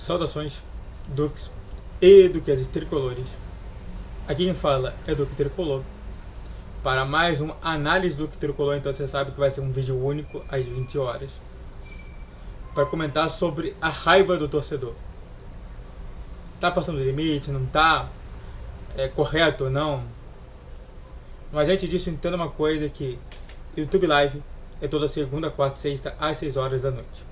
Saudações, Dux e Duqueses Tricolores. Aqui quem fala é Duque Tricolor. Para mais uma análise do Duque Tricolor, então você sabe que vai ser um vídeo único às 20 horas. Para comentar sobre a raiva do torcedor. Tá passando do limite, não tá? É correto ou não? Mas antes disso, entenda uma coisa que YouTube Live é toda segunda, quarta e sexta às 6 horas da noite.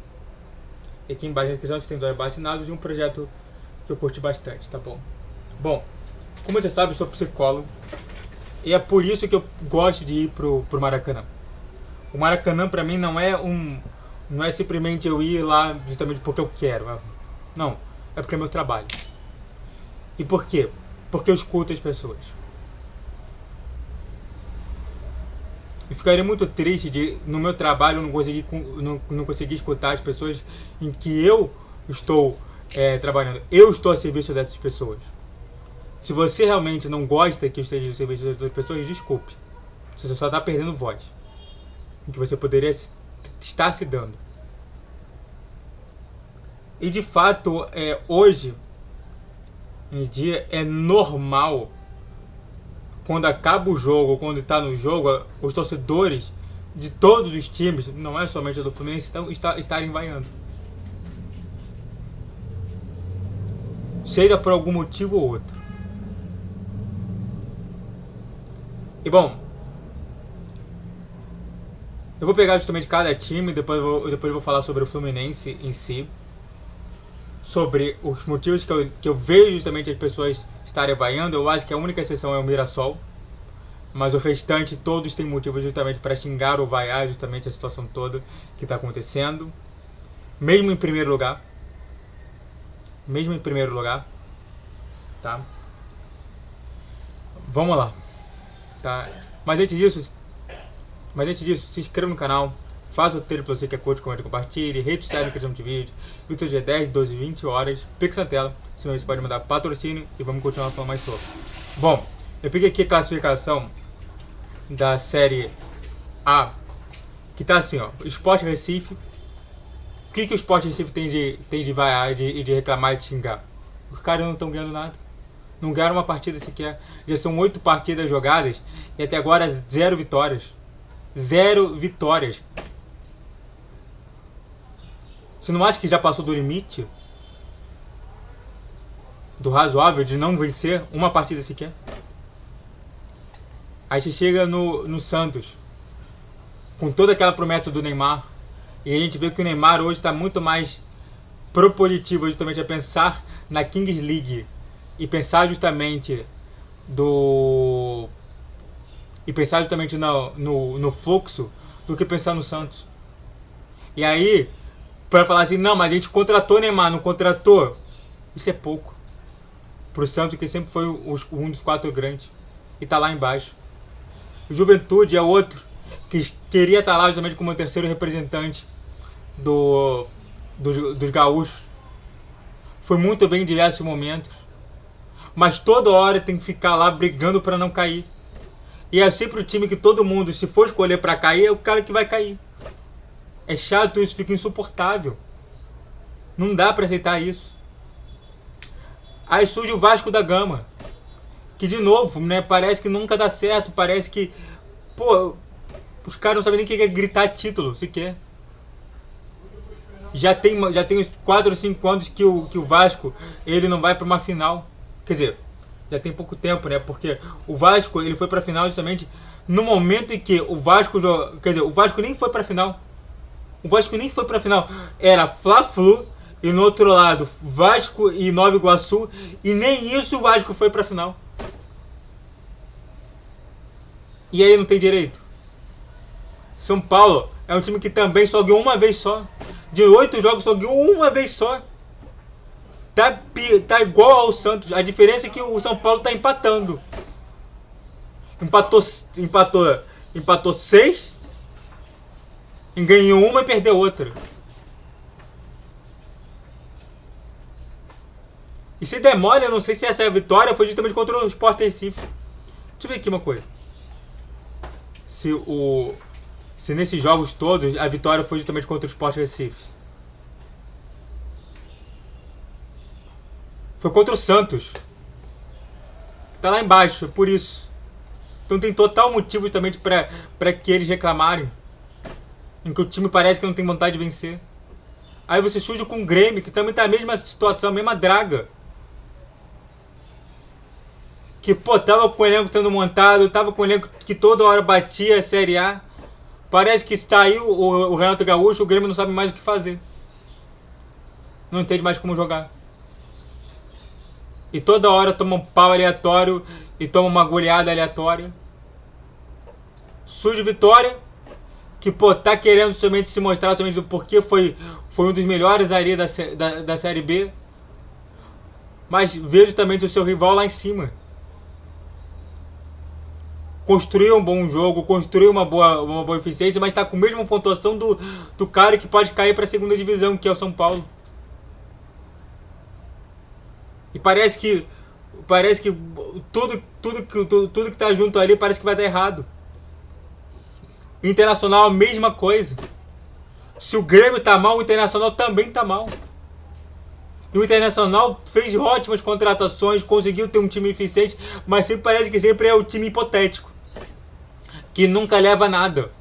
E aqui embaixo na descrição você tem 2 assinados e um projeto que eu curti bastante, tá bom? Bom, como você sabe, eu sou psicólogo e é por isso que eu gosto de ir pro Maracanã. O Maracanã pra mim não é simplesmente eu ir lá justamente porque eu quero. Não, é porque é meu trabalho. E por quê? Porque eu escuto as pessoas. E ficaria muito triste de, no meu trabalho, não conseguir escutar as pessoas em que eu estou trabalhando. Eu estou a serviço dessas pessoas. Se você realmente não gosta que eu esteja a serviço dessas pessoas, desculpe. Você só está perdendo voz. Em que você poderia estar se dando. E de fato, hoje em dia, é normal, quando acaba o jogo, quando está no jogo, os torcedores de todos os times, não é somente do Fluminense, estarem vaiando. Seja por algum motivo ou outro. E bom, eu vou pegar justamente cada time, depois eu vou falar sobre o Fluminense em si, sobre os motivos que eu vejo justamente as pessoas estarem vaiando. Eu acho que a única exceção é o Mirassol, mas o restante todos têm motivos justamente para xingar ou vaiar justamente a situação toda que está acontecendo, mesmo em primeiro lugar, tá? Vamos lá, tá? Mas antes disso, se inscreva no canal, faça o roteiro para você que é coach, comente, compartilhe, rede social de criação de vídeo, YouTube de 10, 12, 20 horas, Pix na tela, senão você pode mandar patrocínio e vamos continuar falando mais sobre. Bom, eu peguei aqui a classificação da Série A, que tá assim, ó, Sport Recife. O que o Sport Recife tem de vaiar e de reclamar e de xingar? Os caras não estão ganhando nada. Não ganharam uma partida sequer. Já são 8 partidas jogadas e até agora 0 vitórias. 0 vitórias. Você não acha que já passou do limite? Do razoável de não vencer uma partida sequer? Aí você chega no Santos, com toda aquela promessa do Neymar, e a gente vê que o Neymar hoje está muito mais propositivo justamente a pensar na Kings League e pensar justamente no fluxo do que pensar no Santos. E aí, para falar assim, não, mas a gente contratou o Neymar, não contratou, isso é pouco pro Santos, que sempre foi um dos 4 grandes e tá lá embaixo. O Juventude é outro que queria estar lá justamente como o terceiro representante dos gaúchos. Foi muito bem em diversos momentos, mas toda hora tem que ficar lá brigando para não cair. E é sempre o time que todo mundo, se for escolher para cair, é o cara que vai cair. É chato isso, fica insuportável. Não dá para aceitar isso. Aí surge o Vasco da Gama, que de novo, né, parece que nunca dá certo, parece que, pô, os caras não sabem nem o que é gritar título, sequer. Já tem uns 4 ou 5 anos que o Vasco, ele não vai para uma final. Quer dizer, já tem pouco tempo, né? Porque o Vasco, ele foi para a final justamente no momento em que o Vasco, quer dizer, o Vasco nem foi para a final. O Vasco nem foi para a final. Era Fla-Flu e no outro lado Vasco e Nova Iguaçu, e nem isso o Vasco foi para a final. E aí não tem direito. São Paulo é um time que também só ganhou uma vez só. De 8 jogos só ganhou uma vez só. Tá igual ao Santos. A diferença é que o São Paulo tá empatando. Empatou 6 e ganhou uma e perdeu outra. E se der mole, eu não sei se essa vitória foi justamente contra o Sport Recife. Deixa eu ver aqui uma coisa. Se nesses jogos todos a vitória foi justamente contra o Sport Recife. Foi contra o Santos. Tá lá embaixo, é por isso. Então tem total motivo também pra que eles reclamarem. Em que o time parece que não tem vontade de vencer. Aí você surge com o Grêmio, que também tá a mesma situação, a mesma draga. Que, pô, tava com o elenco tendo montado, tava com o elenco que toda hora batia a Série A. Parece que está aí o Renato Gaúcho, o Grêmio não sabe mais o que fazer. Não entende mais como jogar. E toda hora toma um pau aleatório e toma uma goleada aleatória. Surge Vitória, que, pô, tá querendo somente se mostrar somente porque foi um dos melhores ali da Série B. Mas vejo também o seu rival lá em cima. Construiu um bom jogo, construiu uma boa eficiência, mas está com a mesma pontuação do cara que pode cair para a segunda divisão, que é o São Paulo. E parece que tudo que tá junto ali parece que vai dar errado. Internacional, a mesma coisa. Se o Grêmio tá mal, o Internacional também tá mal. E o Internacional fez ótimas contratações, conseguiu ter um time eficiente, mas sempre parece que sempre é o time hipotético, que nunca leva a nada.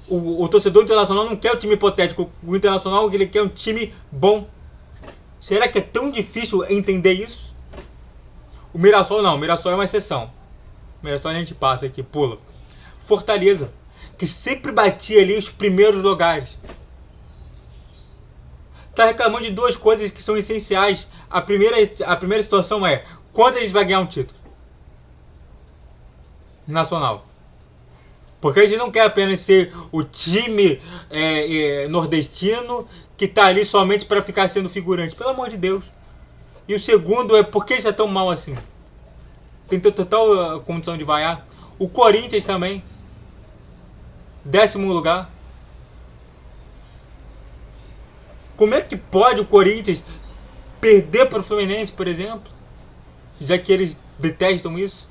O torcedor internacional não quer o time hipotético, o Internacional ele quer um time bom. Será que é tão difícil entender isso? O Mirassol não, o Mirassol é uma exceção. O Mirassol a gente passa aqui, pula. Fortaleza, que sempre batia ali os primeiros lugares. Tá reclamando de duas coisas que são essenciais. A primeira situação é: quando a gente vai ganhar um título nacional? Porque a gente não quer apenas ser o time nordestino que tá ali somente para ficar sendo figurante. Pelo amor de Deus. E o segundo é: por que já tão mal assim? Tem total condição de vaiar. O Corinthians também. 10º lugar. Como é que pode o Corinthians perder para o Fluminense, por exemplo? Já que eles detestam isso.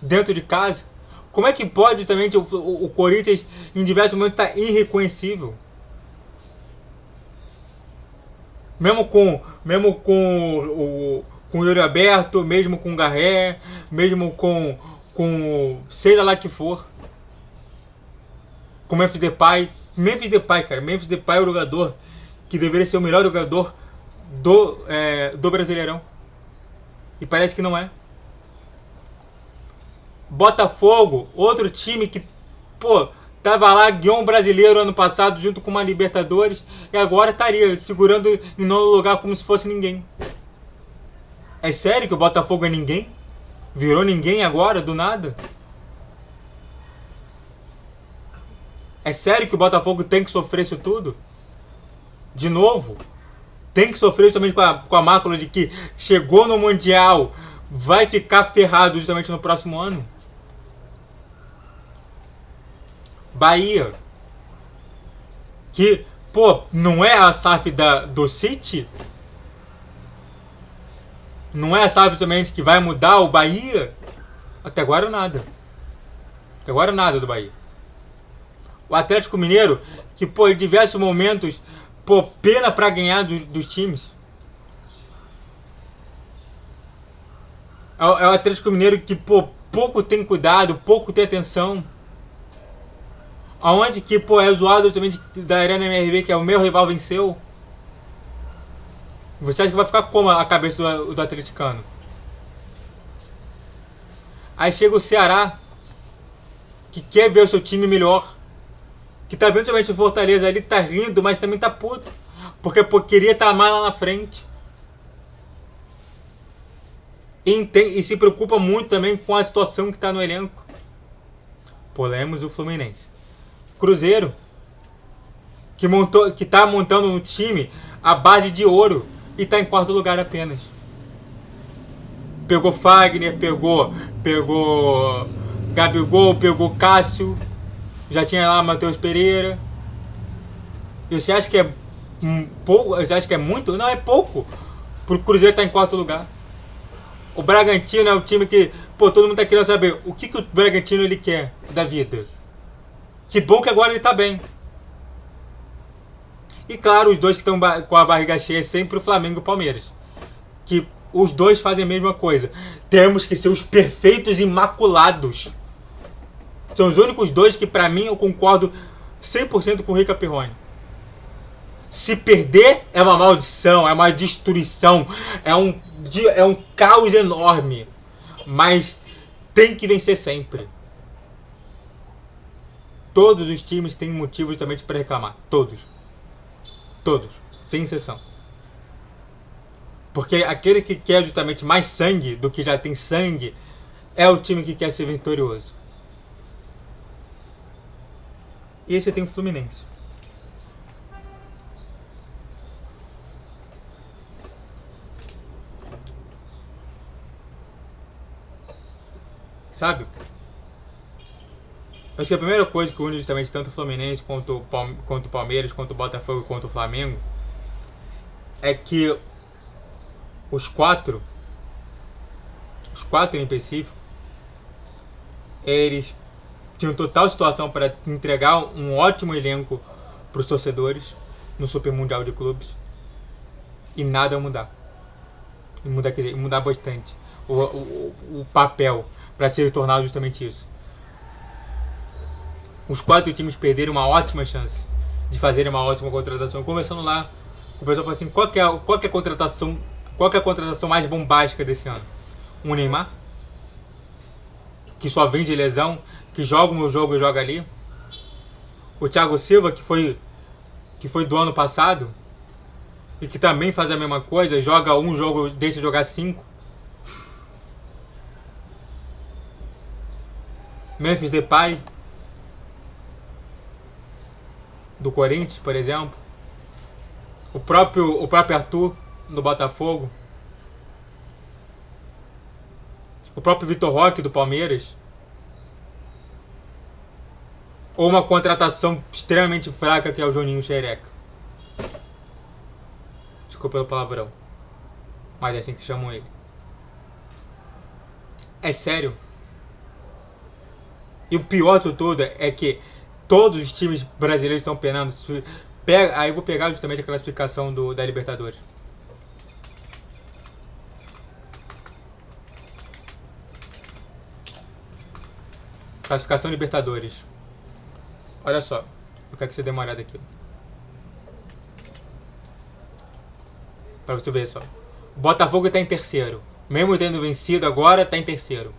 Dentro de casa. Como é que pode também o Corinthians em diversos momentos estar irreconhecível? Mesmo com o Yuri Aberto, mesmo com o Garré, mesmo com sei lá que for. Com o Memphis Depay. Memphis Depay, cara. Memphis Depay é o jogador que deveria ser o melhor jogador do Brasileirão. E parece que não é. Botafogo, outro time que, pô, tava lá, ganhou um brasileiro ano passado junto com uma Libertadores e agora estaria figurando em nono lugar como se fosse ninguém. É sério que o Botafogo é ninguém? Virou ninguém agora, do nada? É sério que o Botafogo tem que sofrer isso tudo? De novo? Tem que sofrer justamente com a mácula de que chegou no Mundial, vai ficar ferrado justamente no próximo ano? Bahia, que, pô, não é a SAF do City? Não é a SAF justamente que vai mudar o Bahia? Até agora nada. Até agora nada do Bahia. O Atlético Mineiro, que, pô, em diversos momentos, pô, pena pra ganhar dos times. É o Atlético Mineiro que, pô, pouco tem cuidado, pouco tem atenção. Aonde que, pô, é zoado também da Arena MRV, que é o meu rival, venceu. Você acha que vai ficar como a cabeça do atleticano? Aí chega o Ceará, que quer ver o seu time melhor. Que tá vendo somente o Fortaleza ali, tá rindo, mas também tá puto. Porque pô, queria estar mais lá na frente. E se preocupa muito também com a situação que tá no elenco. Polemos o Fluminense. Cruzeiro, que tá montando um time à base de ouro e tá em 4º lugar apenas. Pegou Fagner, pegou Gabigol, pegou Cássio, já tinha lá Matheus Pereira. E você acha que é pouco? Você acha que é muito? Não, é pouco pro Cruzeiro estar em 4º lugar. O Bragantino é o time que, pô, todo mundo tá querendo saber o que o Bragantino ele quer da vida. Que bom que agora ele tá bem. E claro, os dois que estão com a barriga cheia é sempre o Flamengo e o Palmeiras. que os dois fazem a mesma coisa. Temos que ser os perfeitos imaculados. São os únicos dois que, pra mim, eu concordo 100% com o Rica Pirroni. Se perder, é uma maldição, é uma destruição, é um caos enorme. Mas tem que vencer sempre. Todos os times têm motivos também para reclamar. Todos. Todos. Sem exceção. Porque aquele que quer justamente mais sangue do que já tem sangue é o time que quer ser vitorioso. E aí você tem o Fluminense. Sabe? Acho que a primeira coisa que une justamente tanto o Fluminense quanto o Palmeiras, quanto o Botafogo e quanto o Flamengo é que os quatro em específico, eles tinham total situação para entregar um ótimo elenco para os torcedores no Super Mundial de Clubes e nada mudar. Mudar bastante o papel para ser tornado justamente isso. Os 4 times perderam uma ótima chance de fazerem uma ótima contratação. Conversando lá, o pessoal falou assim: qual que é a contratação mais bombástica desse ano? Um Neymar, que só vem de lesão, que joga no jogo e joga ali. O Thiago Silva, que foi do ano passado e que também faz a mesma coisa, joga um jogo, deixa jogar 5. Memphis Depay, do Corinthians, por exemplo. O próprio Arthur, do Botafogo. O próprio Vitor Roque, do Palmeiras. Ou uma contratação extremamente fraca, que é o Juninho Xereca. Desculpa pelo palavrão, mas é assim que chamam ele. É sério. E o pior de tudo é que todos os times brasileiros estão penando. Aí eu vou pegar justamente a classificação da Libertadores. Classificação Libertadores. Olha só, eu quero que você dê uma olhada aqui. Pra você ver só. O Botafogo está em terceiro. Mesmo tendo vencido agora, está em terceiro.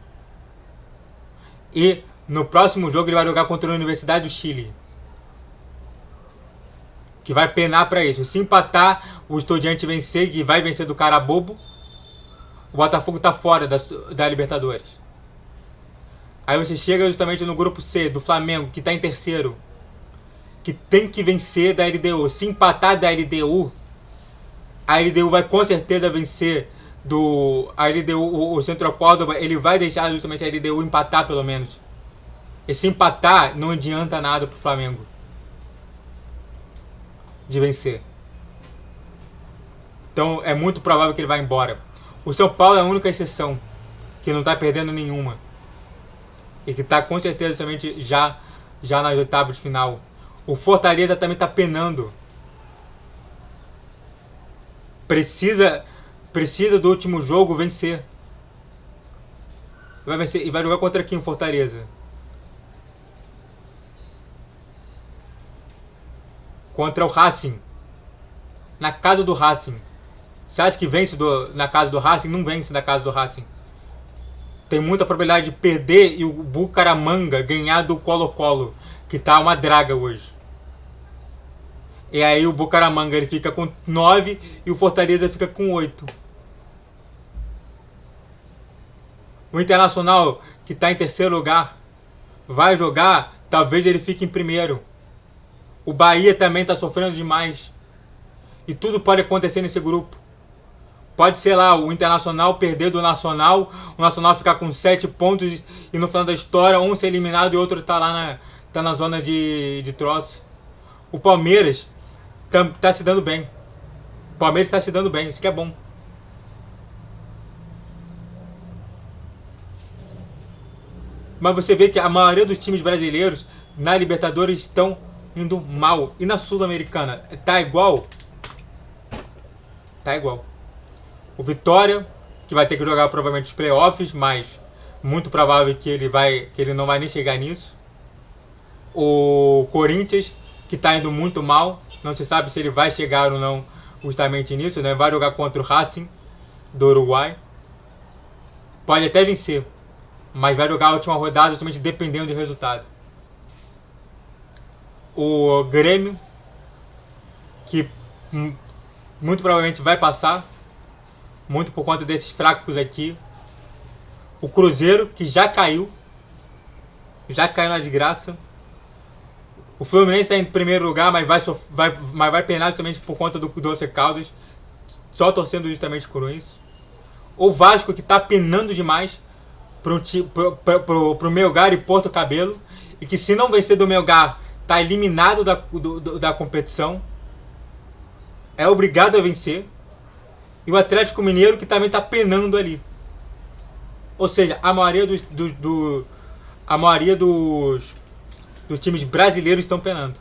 E no próximo jogo ele vai jogar contra a Universidade do Chile, que vai penar para isso. Se empatar, o Estudiante vencer, que vai vencer do Carabobo, o Botafogo está fora da Libertadores. Aí você chega justamente no grupo C, do Flamengo, que está em terceiro, que tem que vencer da LDU. Se empatar da LDU, a LDU vai com certeza vencer a LDU, o Centro Córdoba, ele vai deixar justamente a LDU empatar pelo menos. E se empatar, não adianta nada pro Flamengo de vencer. Então é muito provável que ele vá embora. O São Paulo é a única exceção que não está perdendo nenhuma e que está com certeza somente já nas oitavas de final. O Fortaleza também está penando. Precisa do último jogo vencer. Vai vencer e vai jogar contra quem? Fortaleza. Contra o Racing. Na casa do Racing. Você acha que vence na casa do Racing? Não vence na casa do Racing. Tem muita probabilidade de perder e o Bucaramanga ganhar do Colo-Colo, que tá uma draga hoje. E aí o Bucaramanga ele fica com 9 e o Fortaleza fica com 8. O Internacional, que está em terceiro lugar, vai jogar, talvez ele fique em primeiro. O Bahia também está sofrendo demais. E tudo pode acontecer nesse grupo. Pode ser lá, o Internacional perder do Nacional, o Nacional ficar com 7 pontos e no final da história um ser eliminado e outro tá lá na zona de troço. O Palmeiras tá se dando bem. O Palmeiras está se dando bem, isso que é bom. Mas você vê que a maioria dos times brasileiros na Libertadores estão indo mal. E na Sul-Americana, tá igual? Tá igual. O Vitória, que vai ter que jogar provavelmente os playoffs, mas muito provável que ele não vai nem chegar nisso. O Corinthians, que está indo muito mal, não se sabe se ele vai chegar ou não justamente nisso, né? Vai jogar contra o Racing do Uruguai. Pode até vencer, mas vai jogar a última rodada justamente dependendo do resultado. O Grêmio, que muito provavelmente vai passar, muito por conta desses fracos aqui. O Cruzeiro, que já caiu na desgraça. O Fluminense está em primeiro lugar, mas vai penar justamente por conta do Doce Caldas, só torcendo justamente por isso. O Vasco, que está penando demais pro Melgar e Porto Cabelo, e que se não vencer do Melgar, está eliminado da competição. É obrigado a vencer. E o Atlético Mineiro, que também está penando ali. Ou seja, a maioria dos times brasileiros estão penando.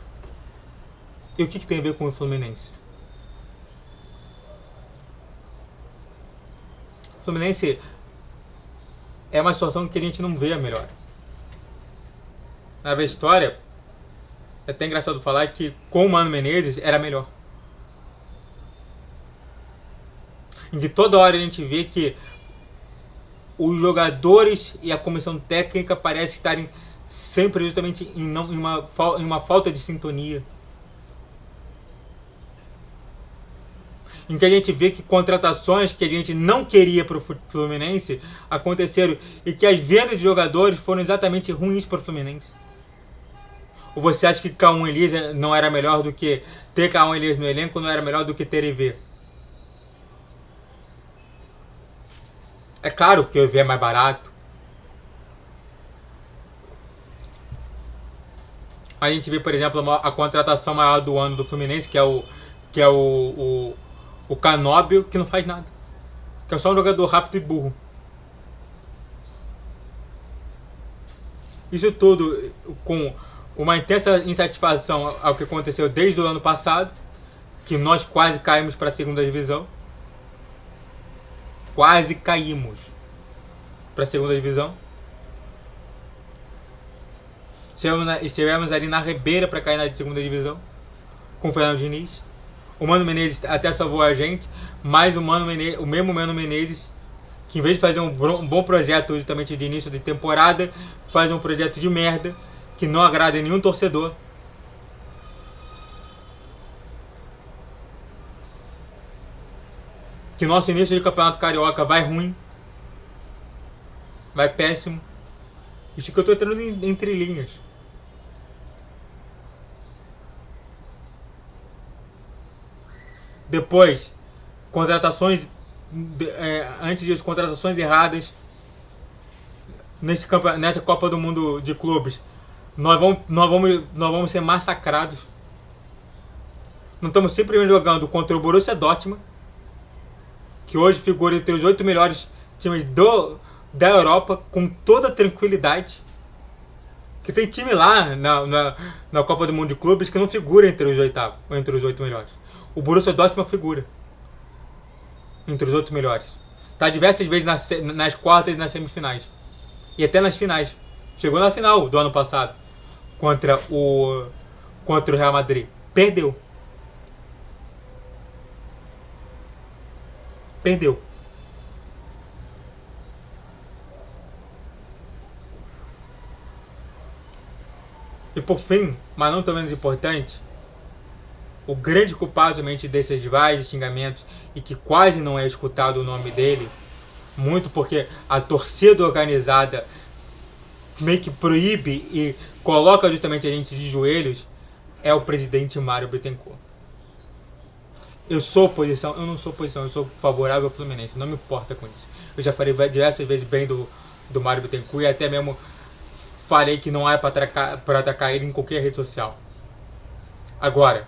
E o que tem a ver com o Fluminense? O Fluminense é uma situação que a gente não vê a melhor. Na história, é até engraçado falar que com o Mano Menezes era melhor. Em que toda hora a gente vê que os jogadores e a comissão técnica parecem estarem sempre justamente em uma falta de sintonia. Em que a gente vê que contratações que a gente não queria para o Fluminense aconteceram e que as vendas de jogadores foram exatamente ruins para o Fluminense. Ou você acha que Cauã Elias não era melhor do que ter Cauã Elias no elenco, não era melhor do que ter EV? É claro que o EV é mais barato. A gente vê, por exemplo, a contratação maior do ano do Fluminense, que é o Canóbio, que não faz nada. Que é só um jogador rápido e burro. Isso tudo com uma intensa insatisfação ao que aconteceu desde o ano passado, que nós quase caímos para a segunda divisão. Quase caímos para a segunda divisão. Estivemos ali na rebeira para cair na segunda divisão com o Fernando Diniz. O Mano Menezes até salvou a gente, mas o mesmo Mano Menezes, que em vez de fazer um bom projeto justamente de início de temporada, faz um projeto de merda que não agrada nenhum torcedor. Que nosso início de campeonato carioca vai ruim, vai péssimo. Isso que eu estou entrando entre linhas. Depois, contratações antes disso, contratações erradas nessa Copa do Mundo de Clubes. Nós vamos ser massacrados. Não estamos simplesmente jogando contra o Borussia Dortmund, que hoje figura entre os 8 melhores times da Europa, com toda tranquilidade. Que tem time lá na Copa do Mundo de Clubes que não figura entre os 8 melhores. O Borussia Dortmund figura entre os 8 melhores. Está diversas vezes nas quartas e nas semifinais. E até nas finais. Chegou na final do ano passado contra o Real Madrid. Perdeu. E por fim, mas não tão menos importante, o grande culpado somente desses vários xingamentos e que quase não é escutado o nome dele, muito porque a torcida organizada meio que proíbe e coloca justamente a gente de joelhos, é o presidente Mário Bittencourt. Eu sou oposição, eu não sou oposição, eu sou favorável ao Fluminense, não me importa com isso. Eu já falei diversas vezes bem do Mário Bittencourt e até mesmo falei que não é para atacar ele em qualquer rede social. Agora,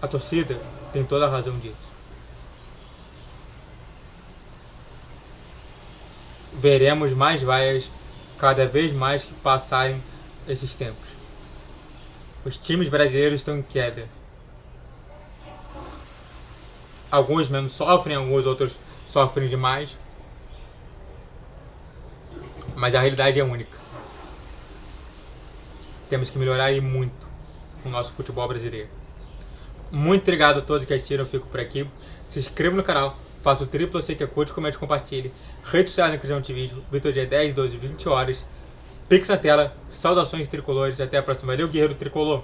a torcida tem toda a razão disso. Veremos mais vaias cada vez mais que passarem esses tempos. Os times brasileiros estão em queda. Alguns menos sofrem, alguns outros sofrem demais. Mas a realidade é única. Temos que melhorar e muito o nosso futebol brasileiro. Muito obrigado a todos que assistiram, eu fico por aqui. Se inscreva no canal, faça o triplo C que é curte, comente, compartilhe. Rede social na descrição de vídeo, Vitor dia 10, 12, 20 horas. Pix na tela, saudações tricolores, até a próxima. Valeu, guerreiro tricolor!